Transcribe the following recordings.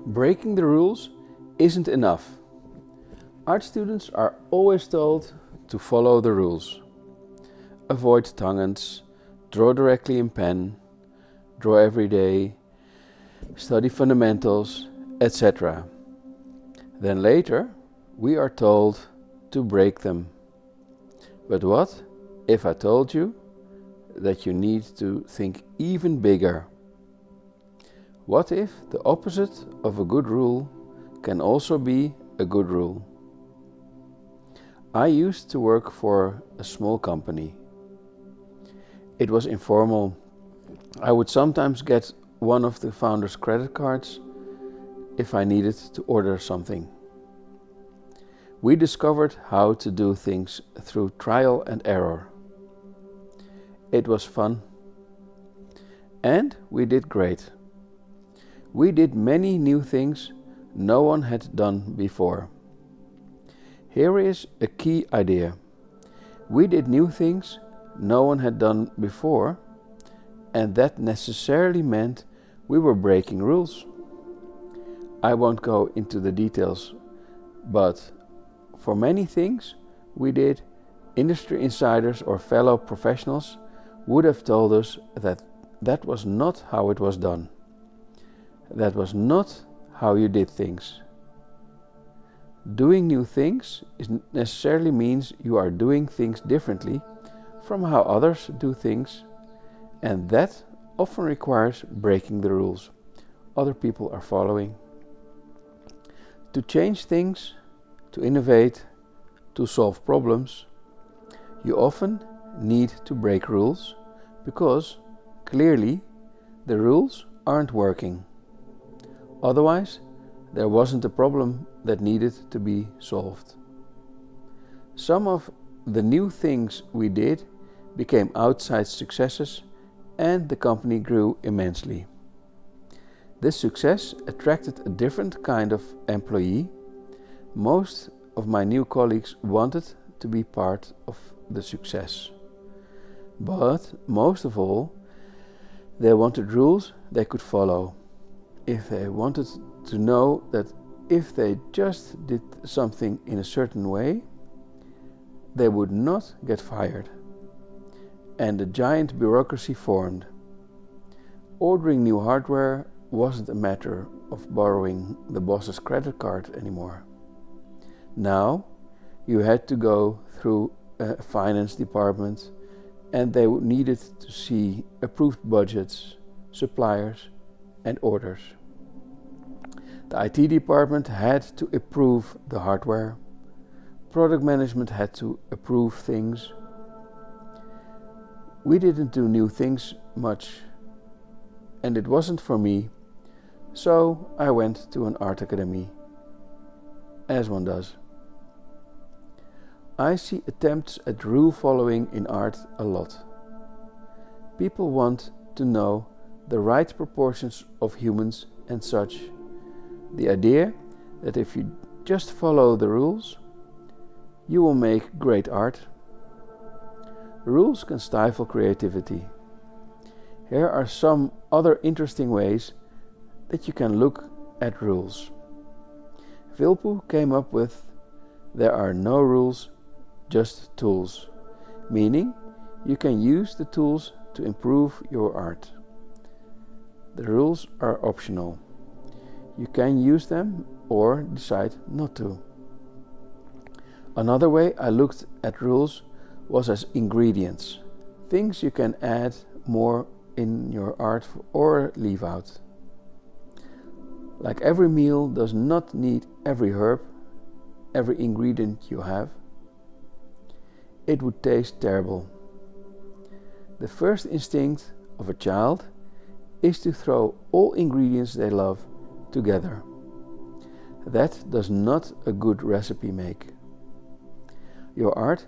Breaking the rules isn't enough. Art students are always told to follow the rules. Avoid tangents, draw directly in pen, draw every day, study fundamentals, etc. Then later we are told to break them. But what if I told you that you need to think even bigger? What if the opposite of a good rule can also be a good rule? I used to work for a small company. It was informal. I would sometimes get one of the founder's credit cards if I needed to order something. We discovered how to do things through trial and error. It was fun. And we did great. We did many new things no one had done before. Here is a key idea. We did new things no one had done before, and that necessarily meant we were breaking rules. I won't go into the details, but for many things we did, industry insiders or fellow professionals would have told us that that was not how it was done. That was not how you did things. Doing new things necessarily means you are doing things differently from how others do things, and that often requires breaking the rules other people are following. To change things, to innovate, to solve problems, you often need to break rules because clearly the rules aren't working. Otherwise, there wasn't a problem that needed to be solved. Some of the new things we did became outside successes and the company grew immensely. This success attracted a different kind of employee. Most of my new colleagues wanted to be part of the success. But most of all, they wanted rules they could follow. If they wanted to know that if they just did something in a certain way, they would not get fired. And a giant bureaucracy formed. Ordering new hardware wasn't a matter of borrowing the boss's credit card anymore. Now you had to go through a finance department, and they needed to see approved budgets, suppliers, and orders. The IT department had to approve the hardware. Product management had to approve things. We didn't do new things much, and it wasn't for me, so I went to an art academy, as one does. I see attempts at rule following in art a lot. People want to know the right proportions of humans and such. The idea that if you just follow the rules, you will make great art. Rules can stifle creativity. Here are some other interesting ways that you can look at rules. Vilpu came up with "there are no rules, just tools," meaning you can use the tools to improve your art. The rules are optional. You can use them or decide not to. Another way I looked at rules was as ingredients, things you can add more in your art or leave out. Like every meal does not need every herb, every ingredient you have. It would taste terrible. The first instinct of a child is to throw all ingredients they love together. That does not a good recipe make. Your art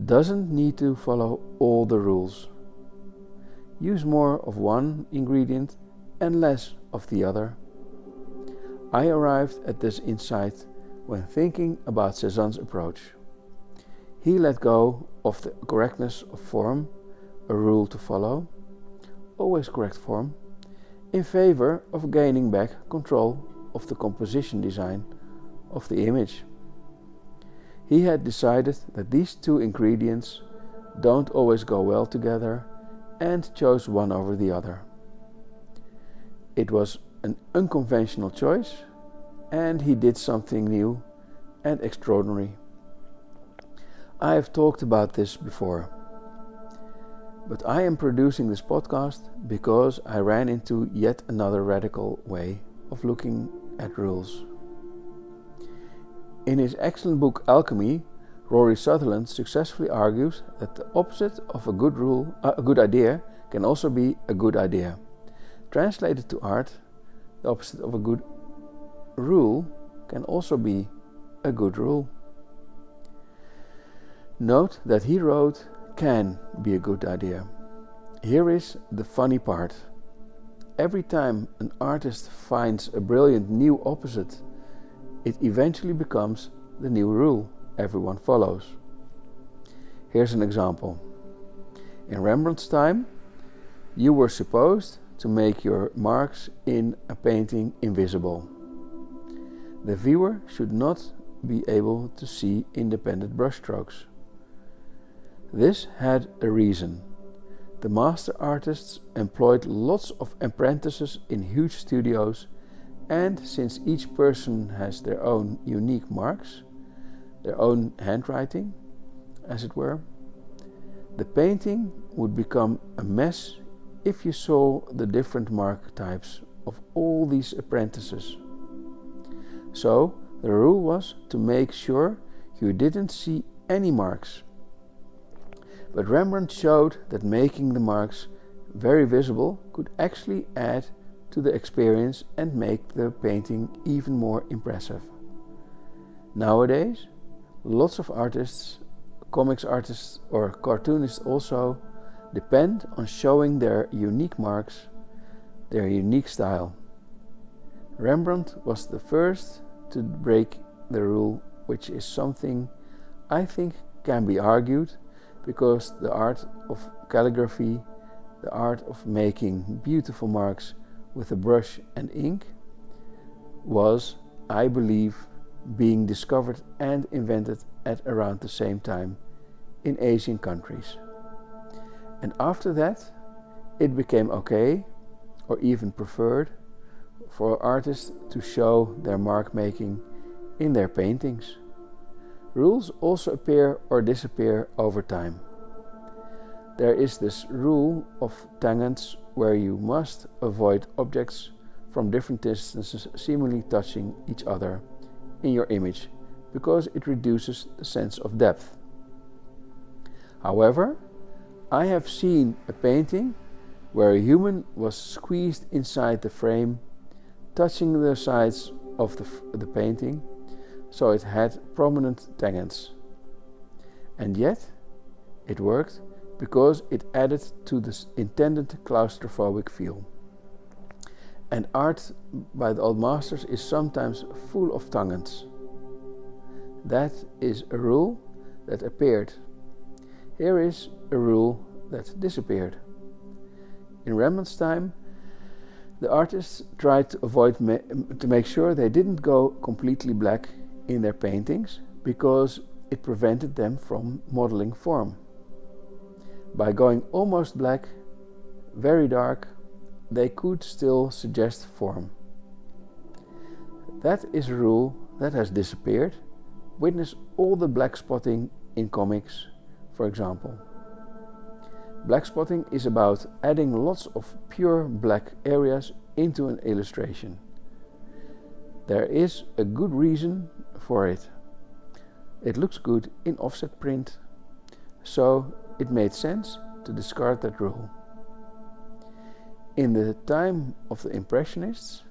doesn't need to follow all the rules. Use more of one ingredient and less of the other. I arrived at this insight when thinking about Cézanne's approach. He let go of the correctness of form, a rule to follow, always correct form, in favor of gaining back control of the composition design of the image. He had decided that these two ingredients don't always go well together and chose one over the other. It was an unconventional choice, and he did something new and extraordinary. I have talked about this before, but I am producing this podcast because I ran into yet another radical way of looking at rules. In his excellent book Alchemy, Rory Sutherland successfully argues that the opposite of a good idea can also be a good idea. Translated to art, the opposite of a good rule can also be a good rule. Note that he wrote can be a good idea. Here is the funny part. Every time an artist finds a brilliant new opposite, it eventually becomes the new rule everyone follows. Here's an example. In Rembrandt's time, you were supposed to make your marks in a painting invisible. The viewer should not be able to see independent brushstrokes. This had a reason. The master artists employed lots of apprentices in huge studios, and since each person has their own unique marks, their own handwriting, as it were, the painting would become a mess if you saw the different mark types of all these apprentices. So the rule was to make sure you didn't see any marks. But Rembrandt showed that making the marks very visible could actually add to the experience and make the painting even more impressive. Nowadays, lots of artists, comics artists or cartoonists also, depend on showing their unique marks, their unique style. Rembrandt was the first to break the rule, which is something I think can be argued, because the art of calligraphy, the art of making beautiful marks with a brush and ink, was, I believe, being discovered and invented at around the same time in Asian countries. And after that, it became okay, or even preferred, for artists to show their mark making in their paintings. Rules also appear or disappear over time. There is this rule of tangents where you must avoid objects from different distances seemingly touching each other in your image, because it reduces the sense of depth. However, I have seen a painting where a human was squeezed inside the frame, touching the sides of the painting, so it had prominent tangents. And yet, it worked because it added to the intended claustrophobic feel. And art by the old masters is sometimes full of tangents. That is a rule that appeared. Here is a rule that disappeared. In Rembrandt's time, the artists tried to avoid to make sure they didn't go completely black in their paintings, because it prevented them from modeling form. By going almost black, very dark, they could still suggest form. That is a rule that has disappeared. Witness all the black spotting in comics, for example. Black spotting is about adding lots of pure black areas into an illustration. There is a good reason for it. It looks good in offset print, so it made sense to discard that rule. In the time of the Impressionists,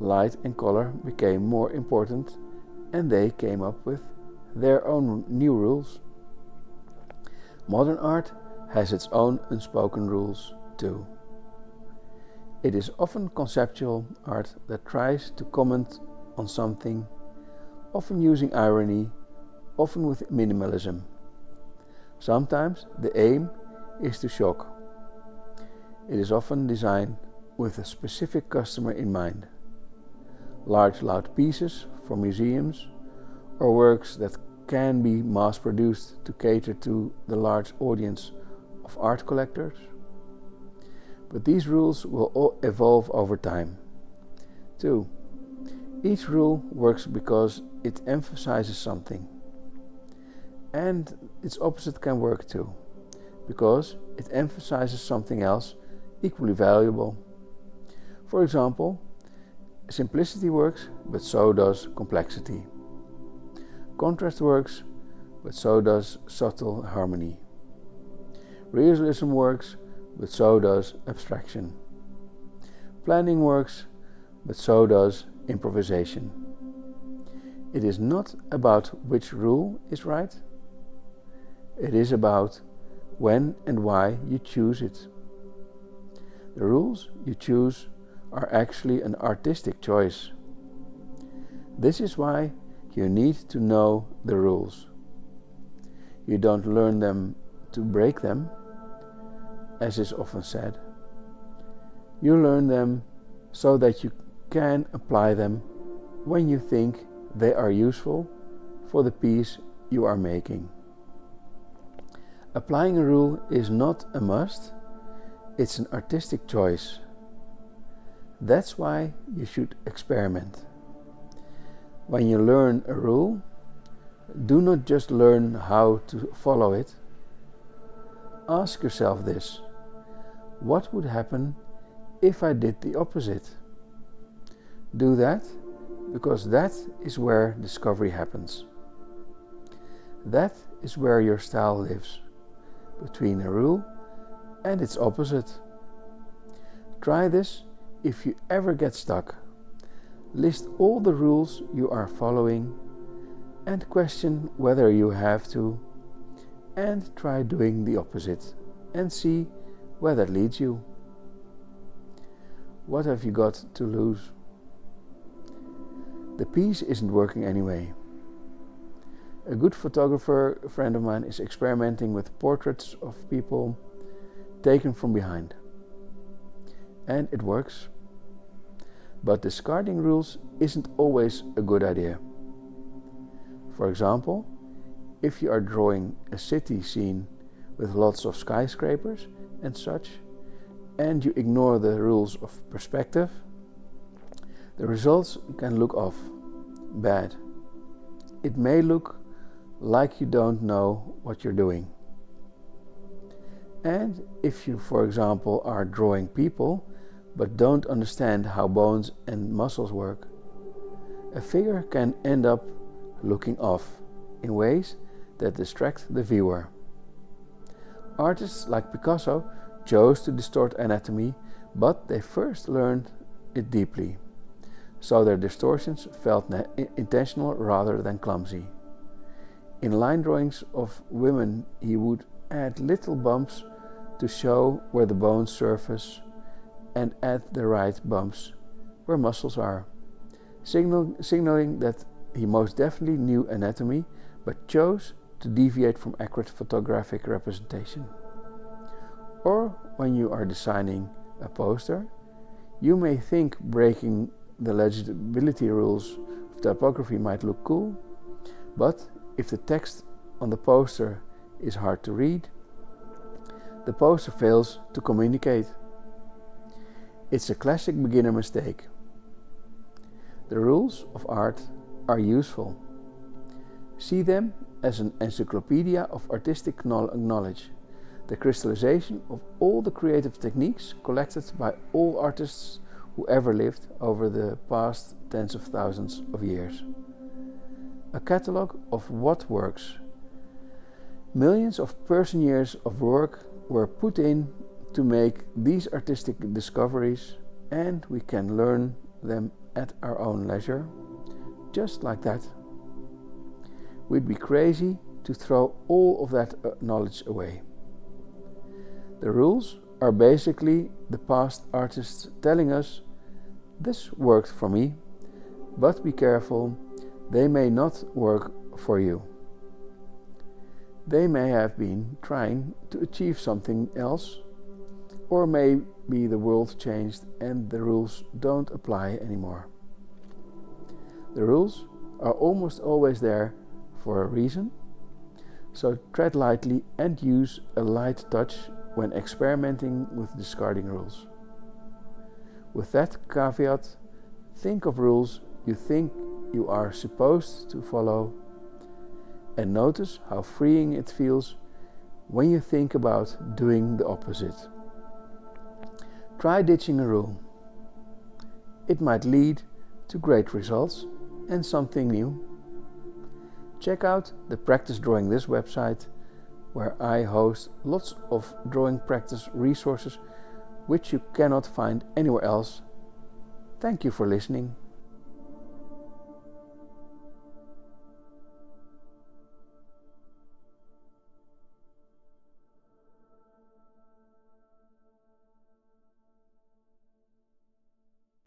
light and color became more important, and they came up with their own new rules. Modern art has its own unspoken rules too. It is often conceptual art that tries to comment on something, often using irony, often with minimalism. Sometimes the aim is to shock. It is often designed with a specific customer in mind. large loud pieces for museums, or works that can be mass-produced to cater to the large audience of art collectors. But these rules will all evolve over time. 2. Each rule works because it emphasizes something. And its opposite can work too, because it emphasizes something else equally valuable. For example, simplicity works, but so does complexity. Contrast works, but so does subtle harmony. Realism works, but so does abstraction. Planning works, but so does improvisation. It is not about which rule is right. It is about when and why you choose it. The rules you choose are actually an artistic choice. This is why you need to know the rules. You don't learn them to break them, as is often said. You learn them so that you can apply them when you think they are useful for the piece you are making. Applying a rule is not a must, it's an artistic choice. That's why you should experiment. When you learn a rule, do not just learn how to follow it. Ask yourself this: what would happen if I did the opposite? Do that, because that is where discovery happens. That is where your style lives, between a rule and its opposite. Try this if you ever get stuck. List all the rules you are following and question whether you have to, and try doing the opposite and see where that leads you. What have you got to lose? The piece isn't working anyway. A good photographer, a friend of mine, is experimenting with portraits of people taken from behind. And it works. But discarding rules isn't always a good idea. For example, if you are drawing a city scene with lots of skyscrapers and such, and you ignore the rules of perspective, the results can look off, bad. It may look like you don't know what you're doing. And if you, for example, are drawing people but don't understand how bones and muscles work, a figure can end up looking off in ways that distract the viewer. Artists like Picasso chose to distort anatomy, but they first learned it deeply, so their distortions felt intentional rather than clumsy. In line drawings of women, he would add little bumps to show where the bones surface, and add the right bumps where muscles are, signaling that he most definitely knew anatomy, but chose to deviate from accurate photographic representation. Or when you are designing a poster, you may think breaking the legibility rules of typography might look cool, but if the text on the poster is hard to read, the poster fails to communicate. It's a classic beginner mistake. The rules of art are useful. See them as an encyclopedia of artistic knowledge, the crystallization of all the creative techniques collected by all artists who ever lived over the past tens of thousands of years. A catalogue of what works. Millions of person years of work were put in to make these artistic discoveries, and we can learn them at our own leisure, just like that. We'd be crazy to throw all of that knowledge away. The rules are basically the past artists telling us, this worked for me, but be careful, they may not work for you. They may have been trying to achieve something else, or maybe the world changed and the rules don't apply anymore. The rules are almost always there for a reason, so tread lightly and use a light touch when experimenting with discarding rules. With that caveat, think of rules you think you are supposed to follow, and notice how freeing it feels when you think about doing the opposite. Try ditching a rule. It might lead to great results and something new. Check out the Practice Drawing This website, where I host lots of drawing practice resources which you cannot find anywhere else. Thank you for listening.